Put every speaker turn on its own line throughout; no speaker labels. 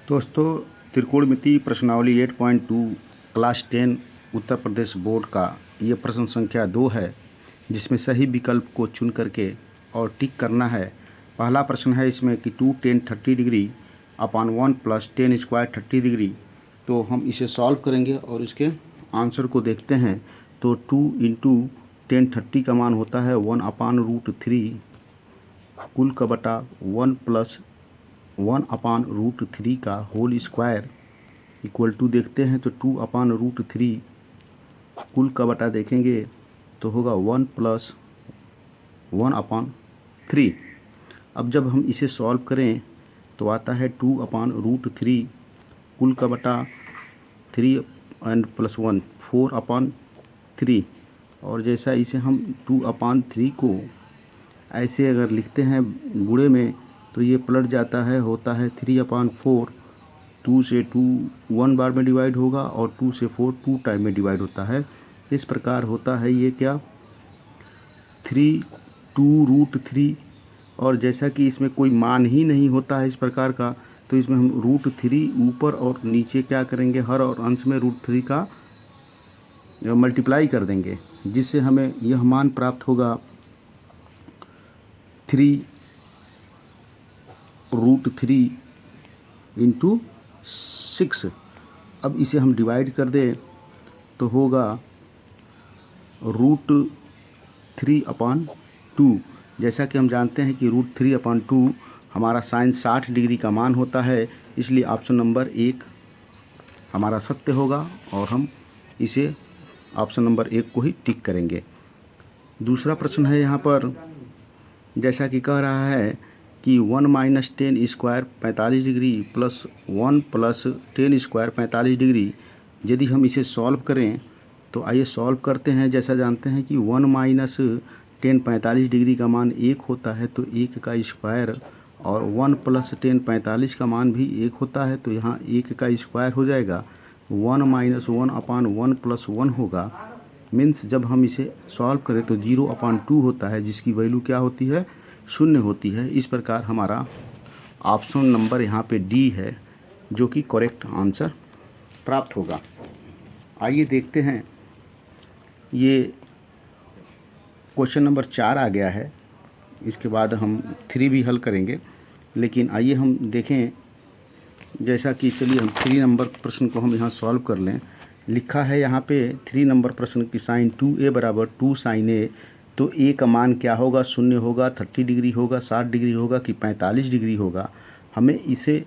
दोस्तों, त्रिकोणमिति प्रश्नावली 8.2 class 10 Uttar Pradesh board का ये प्रश्न संख्या 2 है, जिसमें सही विकल्प को चुन करके और टिक करना है। पहला प्रश्न है इसमें कि 2 10 30 degree upon 1 plus 10 square 30 degree. तो हम इसे सॉल्व करेंगे और इसके आंसर को देखते हैं। तो 2 इंटू 10 30 का मान होता है 1 अपान √3 कुल का बटा 1 प्लस 1 अपान √3 का होल स्क्वायर इक्वल टू देखते हैं तो 2 अपान √3 कुल का बटा देखेंगे तो होगा 1 प्लस 1 अपान 3। अब जब हम इसे सॉल्व करें तो आता है 2 अपान √3 कुल का बटा 3 एंड प्लस 1 4 अपान 3। और जैसा इसे हम 2 अपान 3 को ऐसे अगर लिखते हैं गुणे में तो ये पलट जाता है, होता है 3 अपान 4। 2 से 2 1 बार में डिवाइड होगा और 2 से 4 2 टाइम में डिवाइड होता है। इस प्रकार होता है ये क्या 3 2√3। और जैसा कि इसमें कोई मान ही नहीं होता है इस प्रकार का, तो इसमें हम √3 ऊपर और नीचे क्या करेंगे, हर और अंश में √3 का मल्टीप्लाई कर देंगे, जिससे हमें यह मान प्राप्त होगा 3√3 इंटू 6। अब इसे हम डिवाइड कर दें तो होगा √3 अपान 2। जैसा कि हम जानते हैं कि √3 अपान 2 हमारा साइन 60 डिग्री का मान होता है, इसलिए ऑप्शन नंबर 1 हमारा सत्य होगा और हम इसे ऑप्शन नंबर 1 को ही टिक करेंगे। दूसरा प्रश्न है यहाँ पर, जैसा कि कह रहा है कि 1 minus 10 square 45 degree plus 1 plus 10 square 45 degree. यदि हम इसे सॉल्व करें तो आइए सॉल्व करते हैं। जैसा जानते हैं कि 1 माइनस 10 45 डिग्री का मान 1 होता है, तो 1 का स्क्वायर, और 1 प्लस 10 45 का मान भी 1 होता है, तो यहाँ 1 का स्क्वायर हो जाएगा। 1 माइनस 1 अपान 1 प्लस 1 होगा। मीन्स जब हम इसे सॉल्व करें तो 0 अपान 2 होता है, जिसकी वैल्यू क्या होती है, 0 होती है। इस प्रकार हमारा ऑप्शन नंबर यहाँ पे डी है, जो कि करेक्ट आंसर प्राप्त होगा। आइए देखते हैं, ये क्वेश्चन नंबर 4 आ गया है। इसके बाद हम 3 भी हल करेंगे, लेकिन आइए हम देखें। जैसा कि चलिए हम 3 नंबर प्रश्न को हम यहाँ सॉल्व कर लें। लिखा है यहाँ पे 3 नंबर प्रश्न की साइन 2a बराबर 2 साइन a। तो a का मान क्या होगा, 0 होगा, 30 डिग्री होगा, 60 डिग्री होगा कि 45 डिग्री होगा। हमें इसे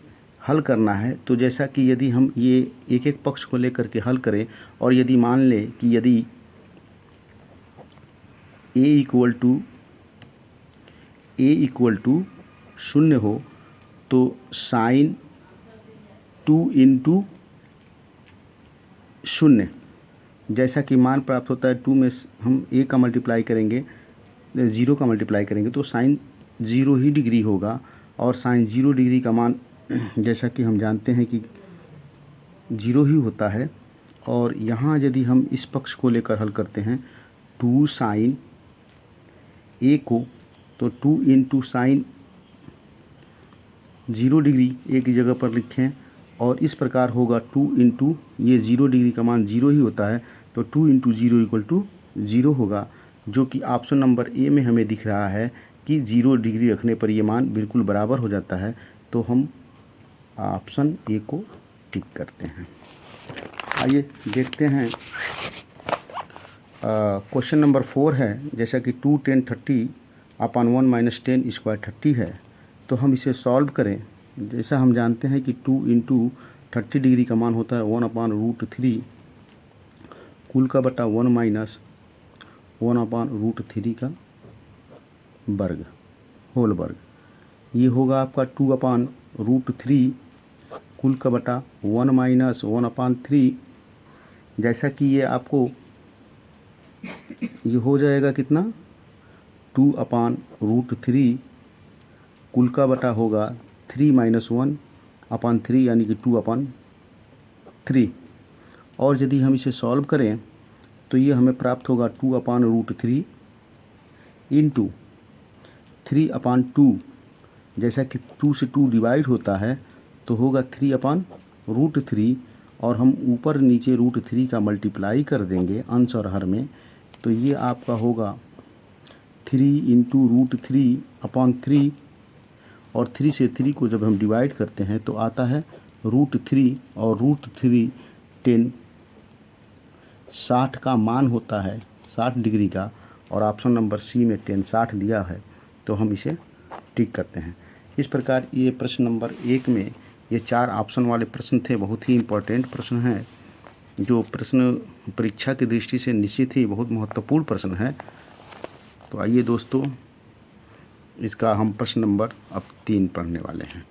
हल करना है। तो जैसा कि यदि हम ये एक एक पक्ष को लेकर के हल करें, और यदि मान लें कि यदि a इक्वल टू 0 हो तो साइन 2 इंटू 0, जैसा कि मान प्राप्त होता है 2 में हम a का मल्टीप्लाई करेंगे, 0 का मल्टीप्लाई करेंगे तो साइन 0 ही डिग्री होगा। और साइन 0 डिग्री का मान जैसा कि हम जानते हैं कि 0 ही होता है। और यहाँ यदि हम इस पक्ष को लेकर हल करते हैं 2 साइन a को, तो 2 इंटू साइन 0 डिग्री a की जगह पर लिखें, और इस प्रकार होगा 2 इंटू ये 0 डिग्री का मान 0 ही होता है, तो 2 इंटू 0 इक्वल टू 0 होगा, जो कि ऑप्शन नंबर ए में हमें दिख रहा है कि 0 डिग्री रखने पर ये मान बिल्कुल बराबर हो जाता है। तो हम ऑप्शन ए को टिक करते हैं। आइए देखते हैं, क्वेश्चन नंबर 4 है। जैसा कि 2 10 30 अपान 1 माइनस 10 स्क्वायर 30 है, तो हम इसे सॉल्व करें। जैसा हम जानते हैं कि 2 इंटू 30 डिग्री का मान होता है 1 अपान √3 कुल का बटा 1 माइनस 1 अपान √3 का वर्ग, होल वर्ग। ये होगा आपका 2 अपान √3 कुल का बटा 1 माइनस 1 अपान 3। जैसा कि ये आपको ये हो जाएगा कितना, 2 अपान √3 कुल का बटा होगा 3 माइनस 1 अपान 3, यानी कि 2 अपान 3। और यदि हम इसे सॉल्व करें तो ये हमें प्राप्त होगा 2 अपान √3 इंटू 3 अपान 2। जैसा कि 2 से 2 डिवाइड होता है, तो होगा 3/√3 और हम ऊपर नीचे √3 का मल्टीप्लाई कर देंगे अंश और हर में, तो ये आपका होगा 3 × √3/3 और 3 से 3 को जब हम डिवाइड करते हैं तो आता है √3 और √3 10 60 का मान होता है, 60 डिग्री का, और ऑप्शन नंबर सी में 10 60 दिया है तो हम इसे टिक करते हैं। इस प्रकार ये प्रश्न नंबर 1 में ये 4 ऑप्शन वाले प्रश्न थे, बहुत ही इम्पोर्टेंट प्रश्न हैं, जो प्रश्न परीक्षा की दृष्टि से निश्चित ही बहुत महत्वपूर्ण प्रश्न है। तो आइए दोस्तों, इसका हम प्रश्न नंबर अब 3 पढ़ने वाले हैं।